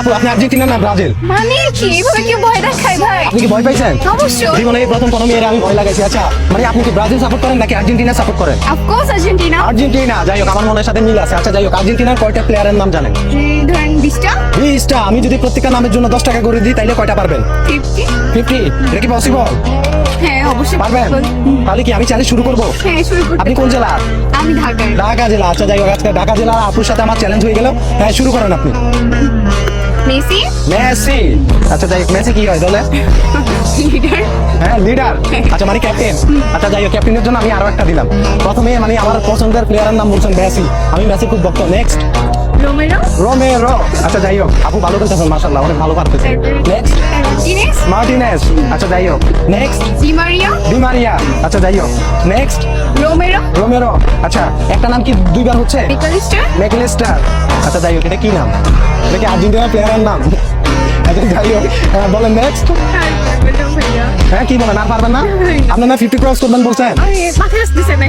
আপু আপনি আর্জেন্টিনা না ব্রাজিল? মানে কি এভাবে কি ভয় দেখায় ভাই? আপনি কি ভয় পাইছেন? অবশ্যই। জীবনে এই প্রথম কোনো মেয়ের আমি ভয় লাগাইছি। আচ্ছা মানে আপনি কি ব্রাজিল সাপোর্ট করেন নাকি আর্জেন্টিনা সাপোর্ট করেন? Of course Argentina. আর্জেন্টিনা, যাই হোক আমার মনের সাথে মিল আছে। আচ্ছা যাই হোক, আর্জেন্টিনার কয়টা প্লেয়ারের নাম জানেন? ধরেন 20টা। 20টা। আমি যদি প্রত্যেকটা নামের জন্য 10 টাকা করে দিই তাইলে কয়টা পারবেন? 50। 50? এটা কি পসিবল? হ্যাঁ অবশ্যই পারবেন? তাহলে কি আমি চ্যালেঞ্জ শুরু করব? হ্যাঁ শুরু করতে আপনি কোন জেলা? আমি ঢাকার। ঢাকা জেলা। আচ্ছা যাই হোক, আজকে ঢাকা জেলার আপুর সাথে আমার চ্যালেঞ্জ হয়ে গেল। হ্যাঁ শুরু করেন আপনি। মেসি। মেসি। আচ্ছা যাই হোক, মেসি কি হয় দলে? লিডার। হ্যাঁ লিডার। আচ্ছা মানে ক্যাপ্টেন। আচ্ছা যাই হোক, ক্যাপ্টেনের জন্য আমি আরো একটা দিলাম। প্রথমে মানে আমার পছন্দের প্লেয়ারের নাম বলছেন মেসি, আমি মেসি খুব ভক্ত। Next Romero. রোমেরো। আচ্ছা যাই হোক, আপু ভালো খেলতেছেন মাশাআল্লাহ, অনেক ভালো পারতেছেন। Next Martinez. মার্টিনেজ। আচ্ছা যাই হোক, next Di Maria. Di Maria. আচ্ছা যাই হোক, নেক্সট রোমেরো। রোমেরো। আচ্ছা একটা নাম কি দুইবার হচ্ছে? মেকালিস্টার। ম্যাকলিস্টার। আচ্ছা যাই হোক, এটা কি নাম? এটা কি আর্জেন্টিনার প্লেয়ারের নাম? আচ্ছা যাই হোক, বলেন নেক্সট। হ্যাঁ কি বলেন, আর পারবেন না? আপনার না 50 ক্রস করবেন বলছেন? মাথায় আসতেছে না।